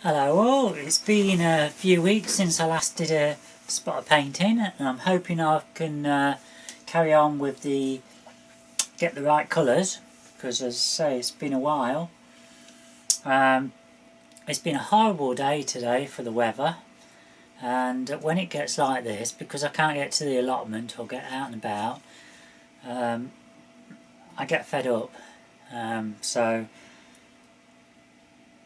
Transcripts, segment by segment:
Hello all, it's been a few weeks since I last did a spot of painting, and I'm hoping I can carry on with get the right colours, because as I say, it's been a while. It's been a horrible day today for the weather, and when it gets like this, because I can't get to the allotment or get out and about, I get fed up. So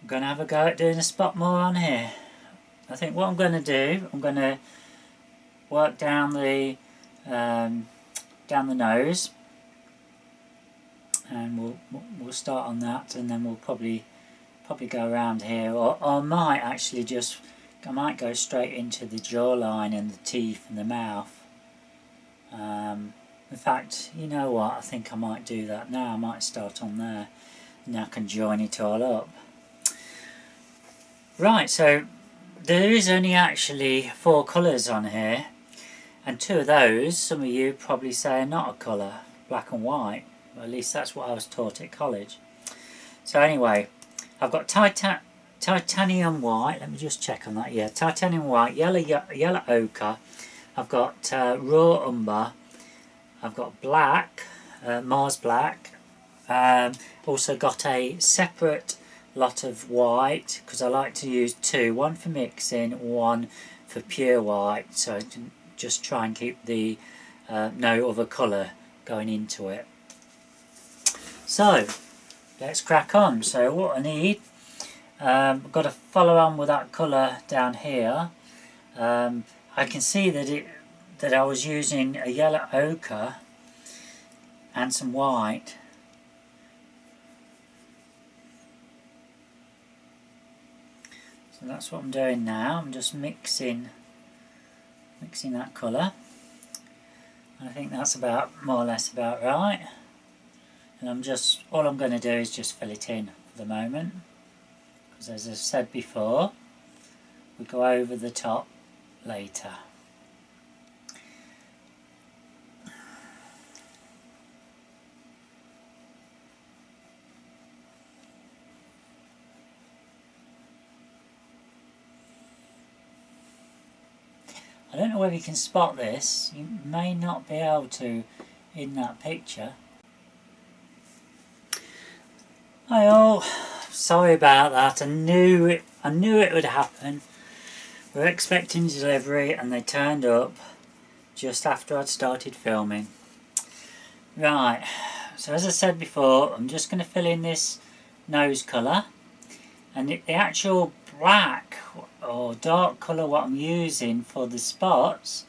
I'm going to have a go at doing a spot more on here. I think what I'm going to do, I'm going to work down the nose, and we'll start on that, and then we'll probably go around here, or I might actually I might go straight into the jawline and the teeth and the mouth. In fact, you know what, I think I might do that now. I might start on there, and I can join it all up. Right, so there is only actually 4 colours on here, and 2 of those, some of you probably say, are not a colour, black and white. Well, at least that's what I was taught at college. So anyway, I've got titanium white. Let me just check on that. Yeah, titanium white, yellow ochre. I've got raw umber. I've got black, Mars black. Also got a separate lot of white, because I like to use 2, one for mixing, one for pure white, so I can just try and keep the no other colour going into it. So let's crack on. So what I need, I've got to follow on with that colour down here. I can see that I was using a yellow ochre and some white. So that's what I'm doing now. I'm just mixing that colour. I think that's about more or less about right. And all I'm going to do is just fill it in for the moment, because as I said before, we go over the top later. I don't know whether you can spot this. You may not be able to in that picture. Hi all, sorry about that. I knew it would happen. We were expecting delivery and they turned up just after I'd started filming. Right, so as I said before, I'm just going to fill in this nose colour, and the actual black or dark colour what I'm using for the spots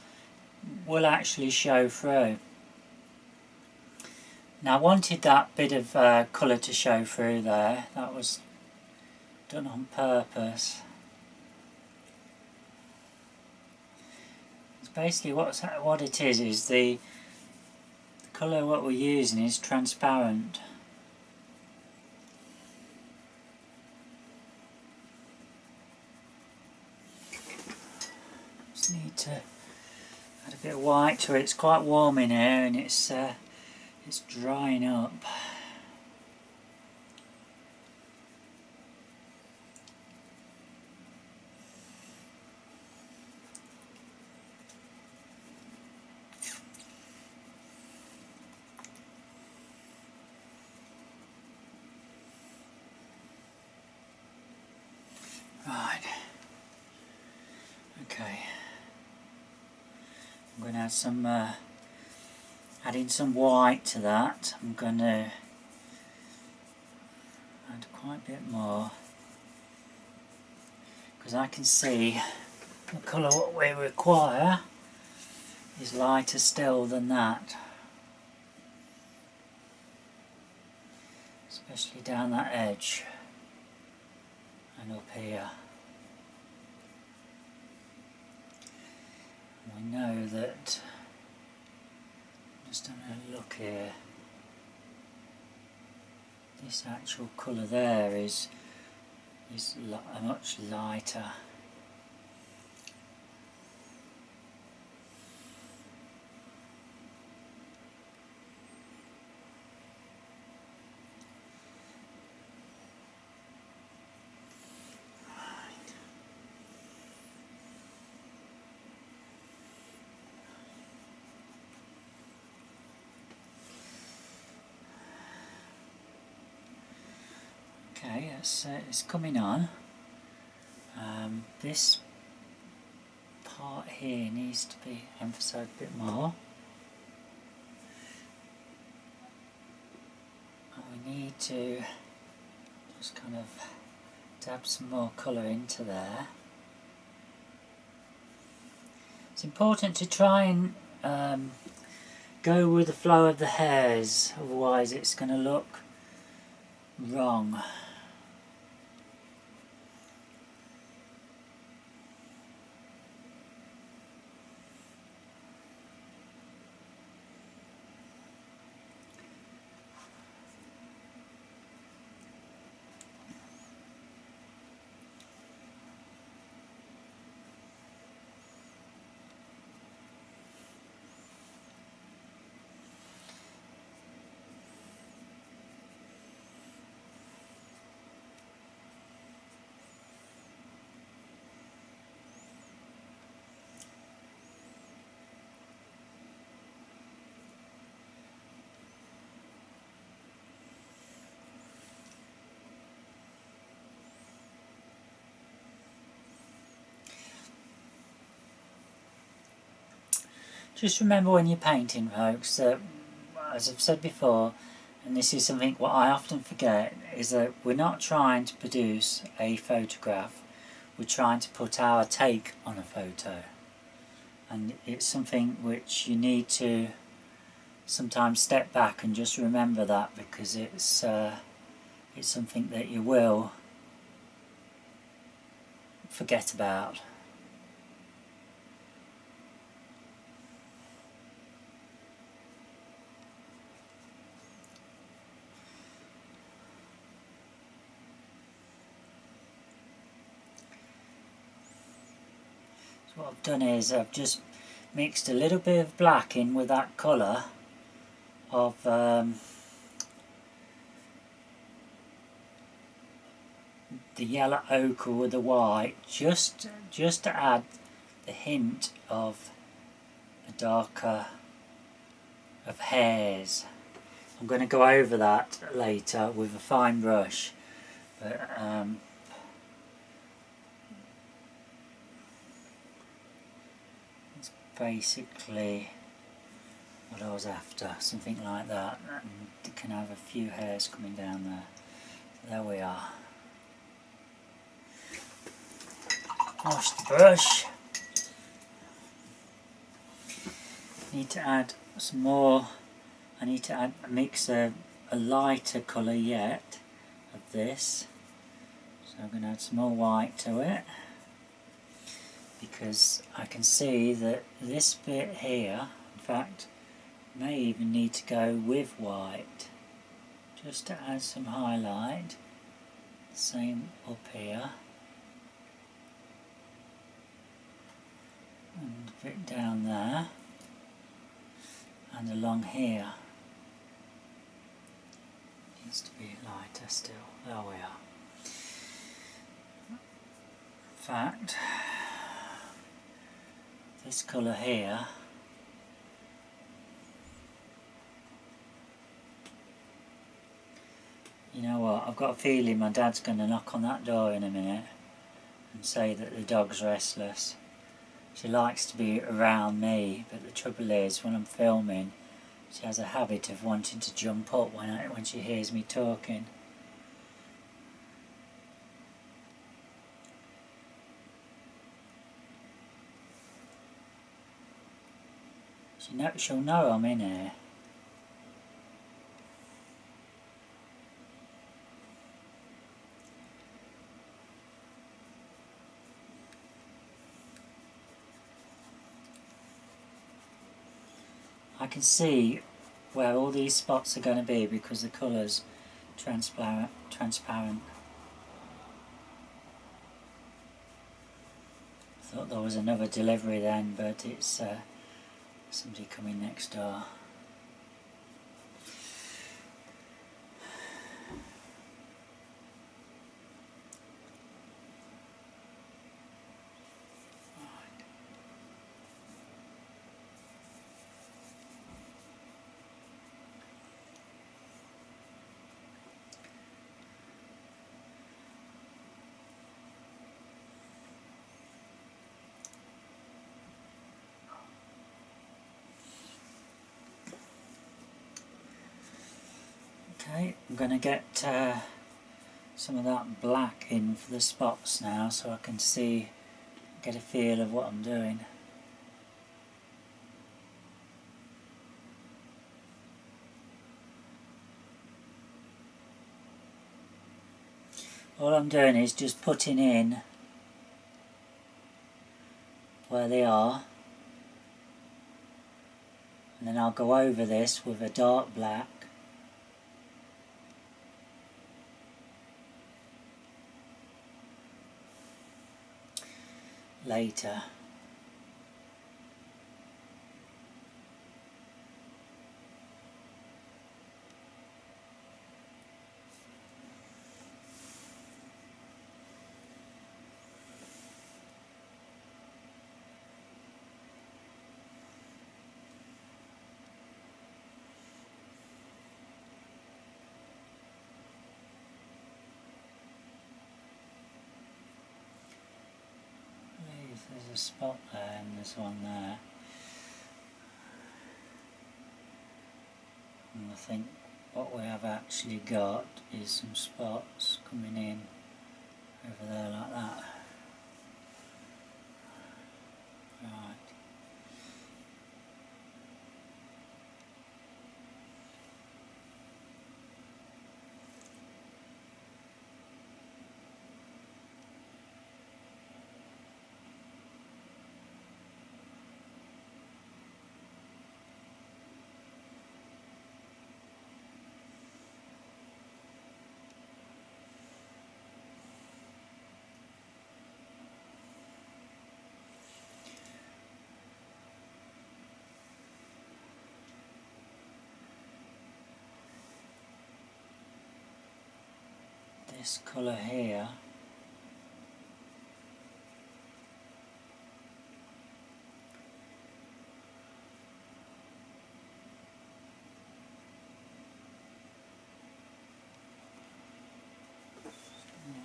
will actually show through. Now I wanted that bit of colour to show through there. That was done on purpose. It's basically what it is the colour what we're using is transparent. Just need to add a bit of white to it. It's quite warm in here and it's drying up. Right. Okay. I'm going to add adding some white to that. I'm going to add quite a bit more, because I can see the colour what we require is lighter still than that, especially down that edge and up here. We know that, just having a look here, this actual colour there is much lighter. Right. Okay, it's coming on. This part here needs to be emphasised a bit more. And we need to just kind of dab some more colour into there. It's important to try and go with the flow of the hairs, otherwise it's going to look wrong. Just remember when you're painting, folks, that, as I've said before, and this is something what I often forget, is that we're not trying to produce a photograph, we're trying to put our take on a photo. And it's something which you need to sometimes step back and just remember that, because it's something that you will forget about. So what I've done is I've just mixed a little bit of black in with that colour of the yellow ochre with the white, just to add the hint of a darker of hairs. I'm going to go over that later with a fine brush, but it's basically what I was after, something like that, and you can have a few hairs coming down there. So there we are. Wash the brush. Need to add some more. I need to mix a lighter colour yet of this. So I'm going to add some more white to it, because I can see that this bit here, in fact, may even need to go with white, just to add some highlight. Same up here. And a bit down there. And along here. Needs to be lighter still. There we are. In fact, this colour here, you know what, I've got a feeling my dad's going to knock on that door in a minute and say that the dog's restless. She likes to be around me, but the trouble is, when I'm filming, she has a habit of wanting to jump up when she hears me talking. She'll know I'm in here. I can see where all these spots are going to be because the colour's transparent. I thought there was another delivery then, but it's somebody coming next door. Okay, I'm going to get some of that black in for the spots now so I can see, get a feel of what I'm doing. All I'm doing is just putting in where they are, and then I'll go over this with a dark black later. There's a spot there and there's one there, and I think what we have actually got is some spots coming in over there like that. Right. This colour here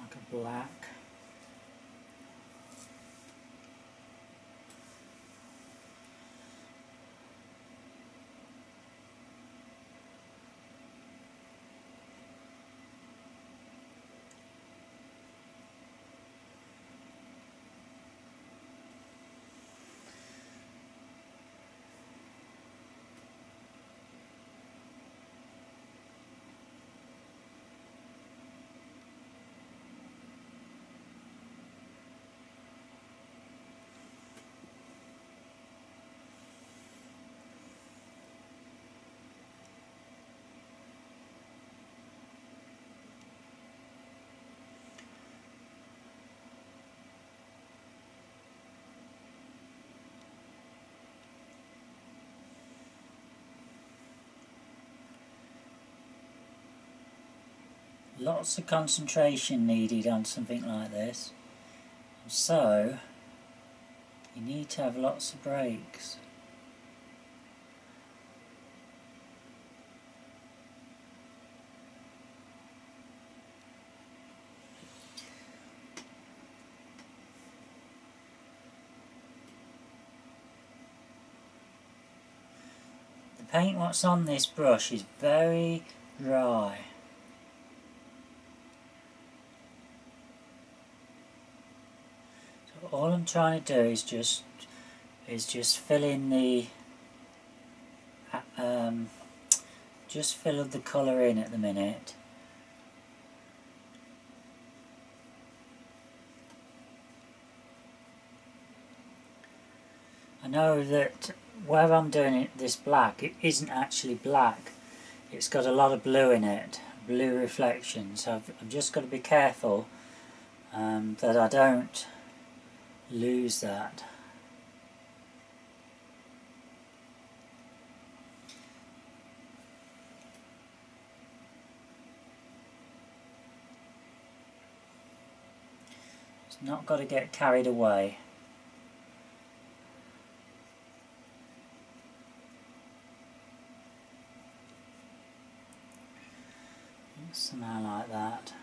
like a black. Lots of concentration needed on something like this, so you need to have lots of breaks. The paint what's on this brush is very dry. So all I'm trying to do is just fill in the just fill the colour in at the minute. I know that where I'm doing it, this black, it isn't actually black. It's got a lot of blue in it, blue reflection, so I've just got to be careful that I don't lose that. It's not got to get carried away. Somehow like that.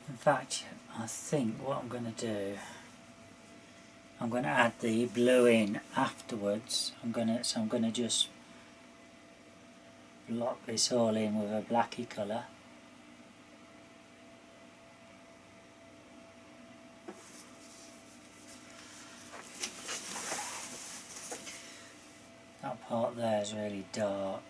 In fact, I think what I'm going to do, I'm going to add the blue in afterwards. I'm going to just block this all in with a blacky colour. That part there is really dark.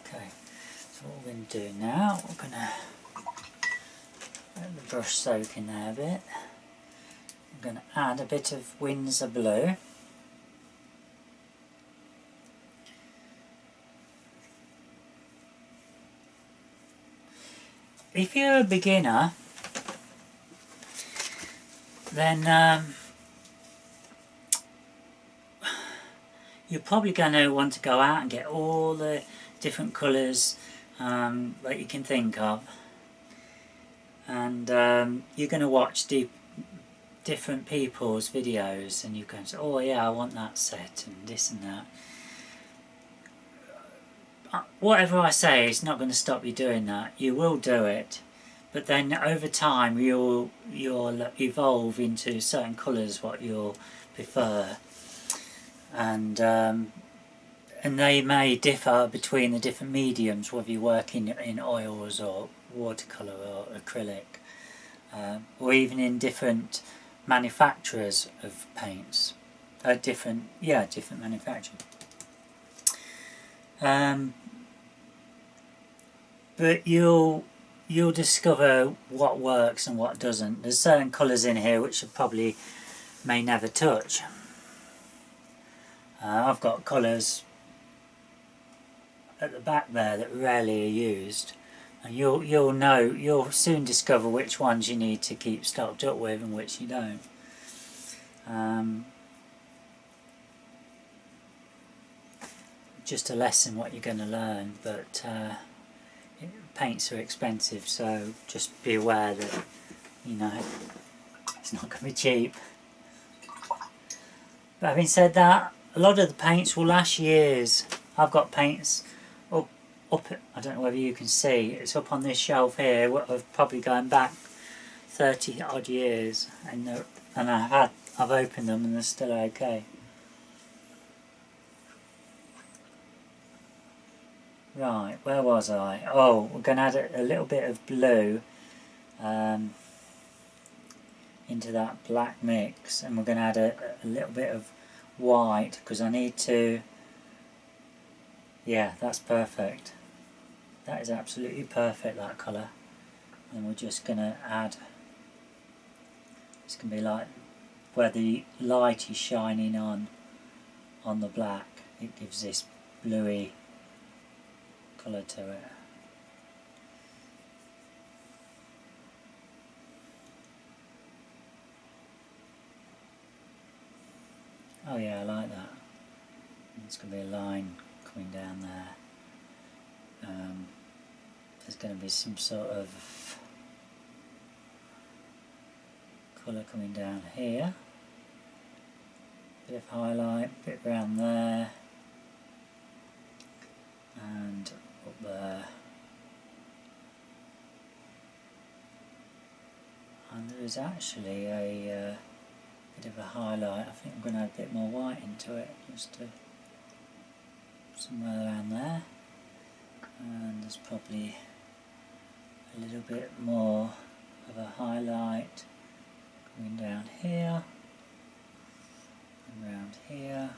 Okay, so what we're going to do now, we're going to let the brush soak in there a bit. I'm going to add a bit of Windsor blue. If you're a beginner, then you're probably going to want to go out and get all the different colours that you can think of, and you're going to watch different people's videos, and you can say, oh yeah, I want that set and this and that. Whatever I say is not going to stop you doing that. You will do it, but then over time you'll evolve into certain colours what you'll prefer, and they may differ between the different mediums, whether you work in oils or watercolour or acrylic, or even in different manufacturers of paints, different manufacturers. But you'll discover what works and what doesn't. There's certain colours in here which you probably may never touch. I've got colours at the back there that rarely are used, and you'll soon discover which ones you need to keep stocked up with and which you don't. Just a lesson what you're going to learn, but paints are expensive, so just be aware that, you know, it's not going to be cheap. But having said that, a lot of the paints will last years. I've got paints up I don't know whether you can see, it's up on this shelf here, of probably going back 30 odd years, and I've opened them and they're still okay. Right, where was I? Oh, we're going to add a little bit of blue into that black mix, and we're going to add a little bit of white, because I need to... Yeah, that's perfect. That is absolutely perfect, that colour. And we're just going to add... It's going to be like where the light is shining on the black. It gives this bluey colour to it. Oh yeah, I like that. It's going to be a line coming down there. There's going to be some sort of colour coming down here. Bit of highlight, bit around there, and up there. And there is actually a bit of a highlight. I think I'm going to add a bit more white into it, just to somewhere around there. And there's probably a little bit more of a highlight coming down here, and around here,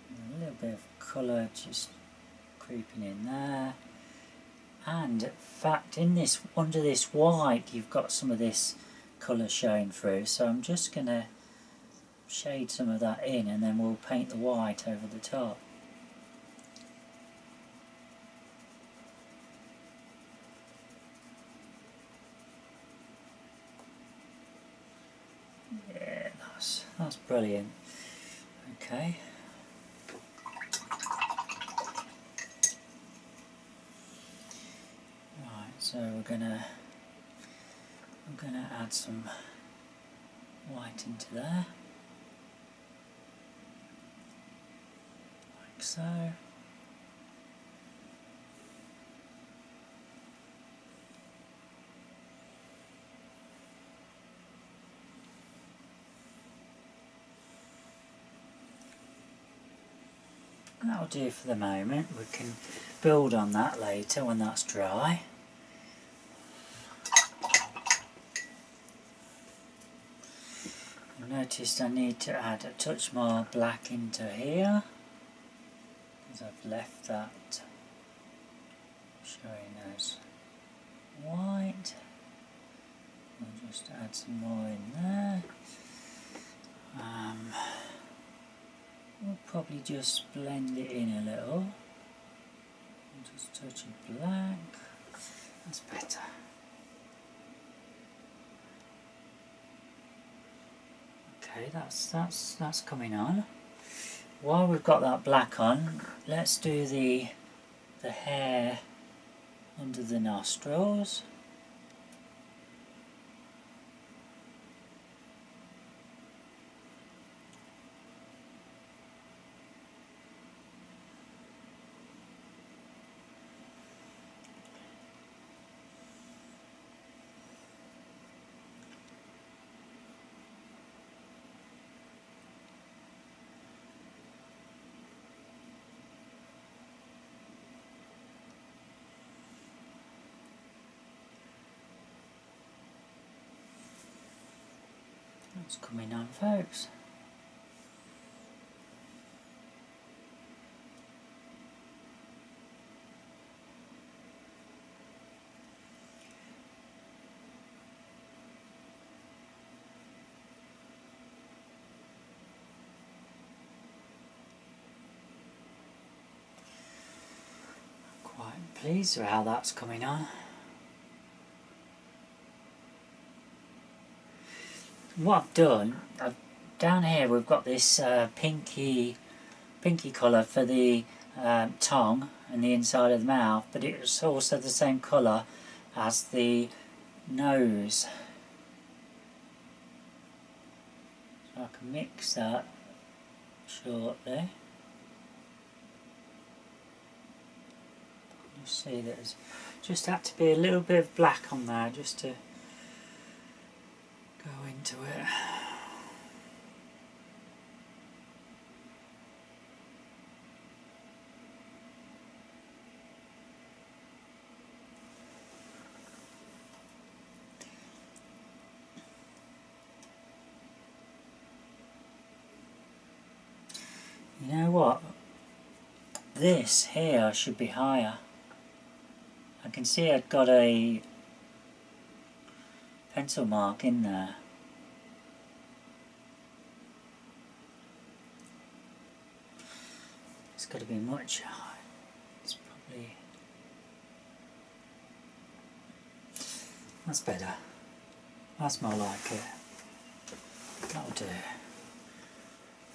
and a little bit of colour just creeping in there, And in fact, in this, under this white, you've got some of this colour showing through. So I'm just going to shade some of that in, and then we'll paint the white over the top. Yeah, that's brilliant. Okay. Right, so I'm gonna add some white into there, like so. That'll do for the moment. We can build on that later when that's dry. I've noticed I need to add a touch more black into here, because I've left that showing as white. I'll just add some more in there. We'll probably just blend it in a little. Just a touch of black. That's better. Okay, that's coming on. While we've got that black on, let's do the hair under the nostrils. That's coming on, folks. Quite pleased with how that's coming on. What I've done, down here we've got this pinky colour for the tongue and the inside of the mouth, but it's also the same colour as the nose. So I can mix that shortly. You see there's just had to be a little bit of black on there just to go into it. You know what? This here should be higher. I can see I've got a pencil mark in there. It's got to be much higher. It's probably... That's better. That's more like it. That'll do.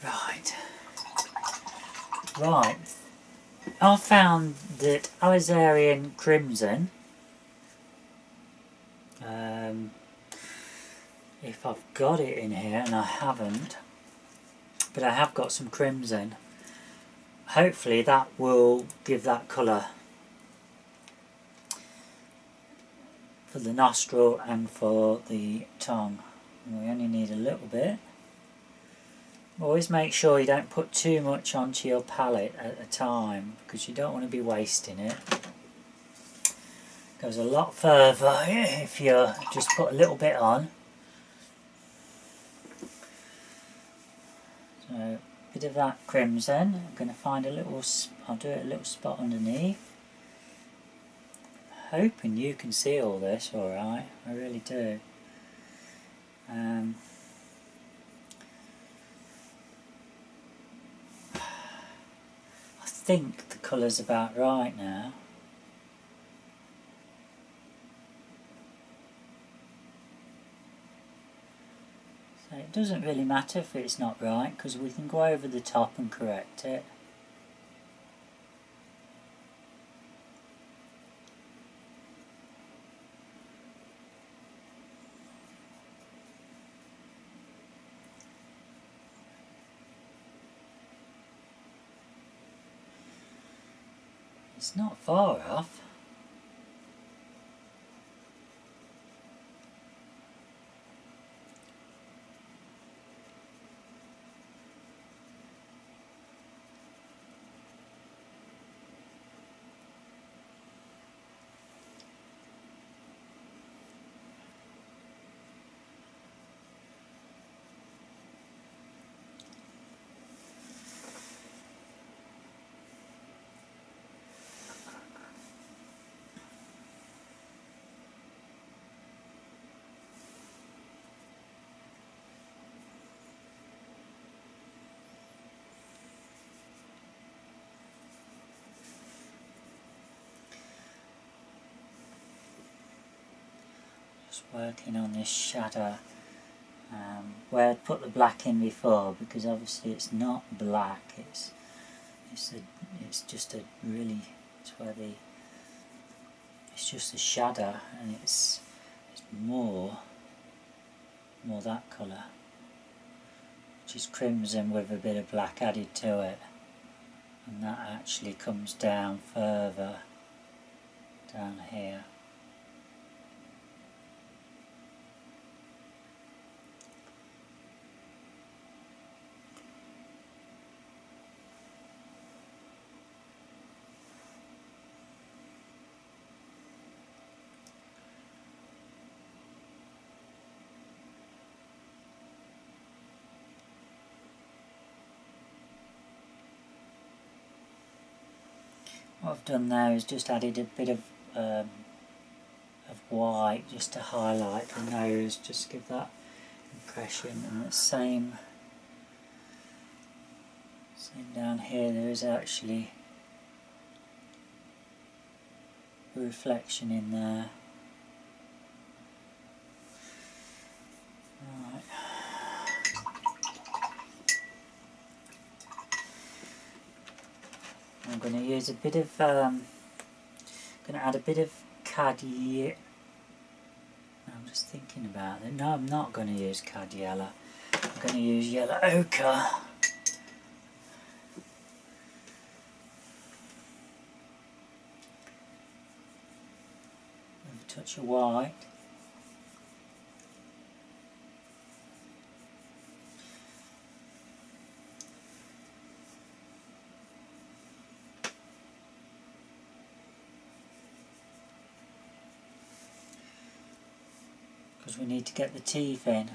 Right. Right. I found that alizarin crimson, if I've got it in here, and I haven't, but I have got some crimson, hopefully that will give that colour for the nostril and for the tongue. And we only need a little bit. Always make sure you don't put too much onto your palette at a time, because you don't want to be wasting it. It goes a lot further if you just put a little bit on. So a bit of that crimson. I'm going to find a little, I'll do it a little spot underneath. hoping you can see all this alright, I really do. I think the colour's about right now. So it doesn't really matter if it's not right, because we can go over the top and correct it. It's not far off. Just working on this shadow where I'd put the black in before, because obviously it's not black, it's just a really, it's just a shadow, and it's more that colour, which is crimson with a bit of black added to it, and that actually comes down further down here. What I've done there is just added a bit of white just to highlight the nose, just to give that impression, and the same down here. There is actually a reflection in there. Right. I'm going to use a bit of, going to add a bit of cad. I'm just thinking about it. No, I'm not going to use cad yellow. I'm going to use yellow ochre. With a touch of white. Because we need to get the teeth in.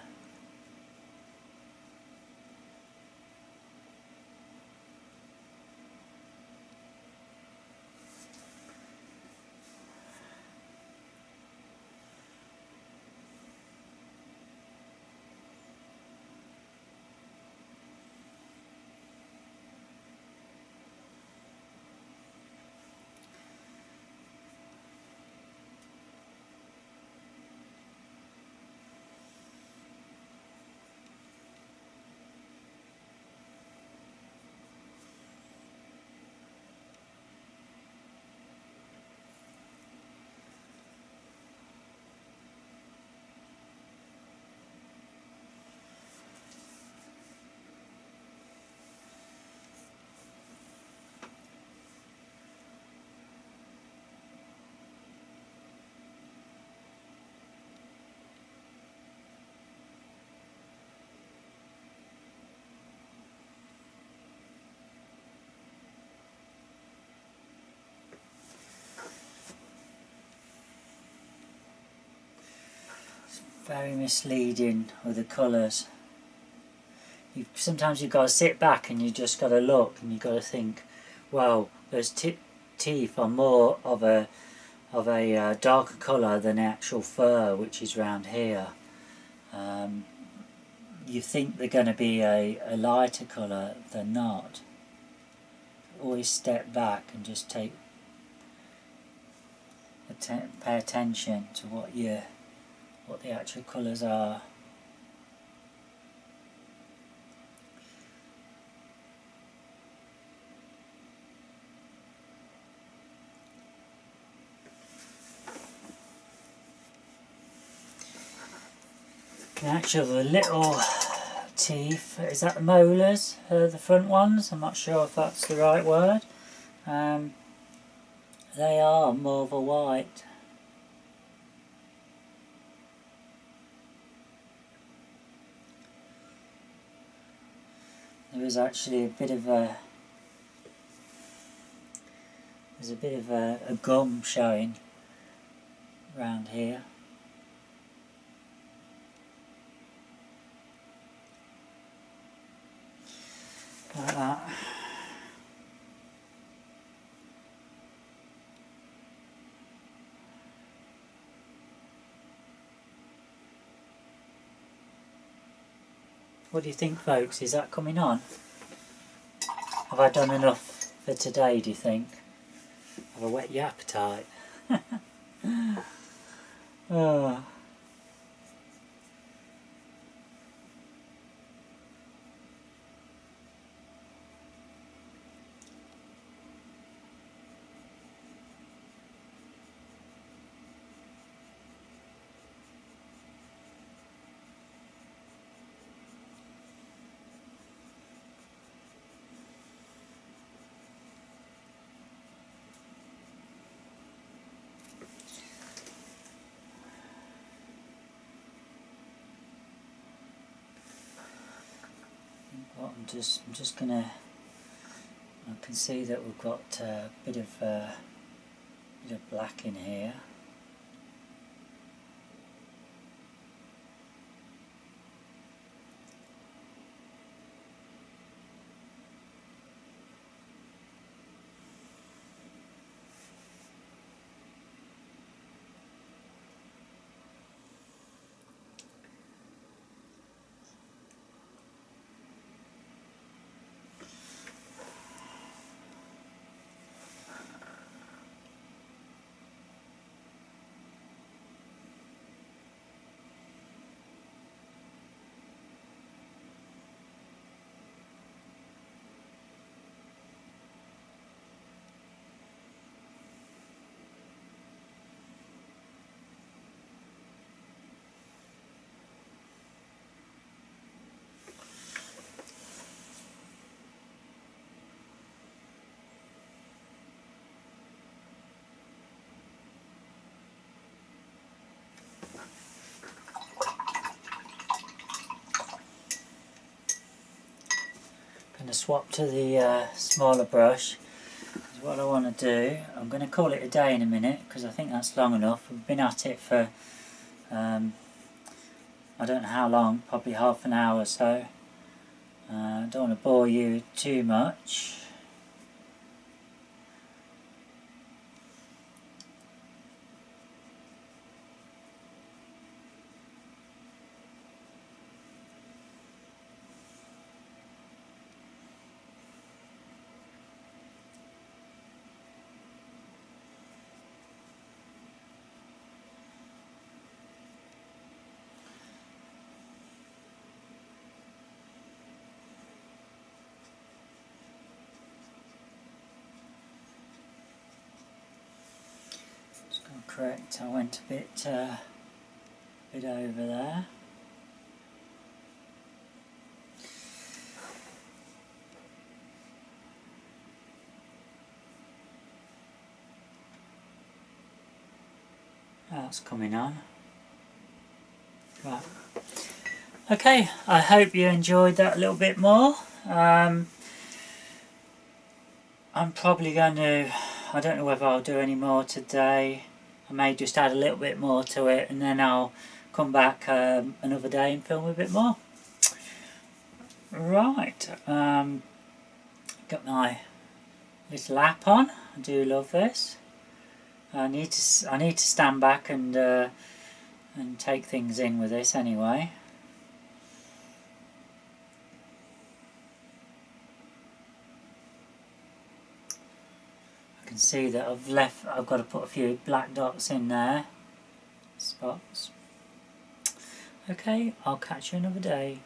Very misleading with the colours. Sometimes you've got to sit back and you just got to look and you've got to think, well, those teeth are more of a of a darker colour than the actual fur, which is round here. You think they're going to be a lighter colour, they're not. Always step back and just pay attention to what the actual colours are. Actually, the little teeth, is that the molars, the front ones? I'm not sure if that's the right word. They are more of a white. There is actually a bit of a gum showing around here. Like that. What do you think, folks? Is that coming on? Have I done enough for today, do you think? Have I whet your appetite? Oh. Well, I'm just gonna. I can see that we've got a bit of black in here. I'm going to swap to the smaller brush. What I want to do, I'm going to call it a day in a minute because I think that's long enough. We've been at it for I don't know how long, probably half an hour or so. Don't want to bore you too much. Correct, I went a bit over there. That's coming on. Right. Okay, I hope you enjoyed that a little bit more. I'm probably going to, I don't know whether I'll do any more today. I may just add a little bit more to it and then I'll come back another day and film a bit more. Right, got my little app on. I do love this. I need to stand back and take things in with this anyway. I can see that I've got to put a few black dots in there, spots. Okay, I'll catch you another day.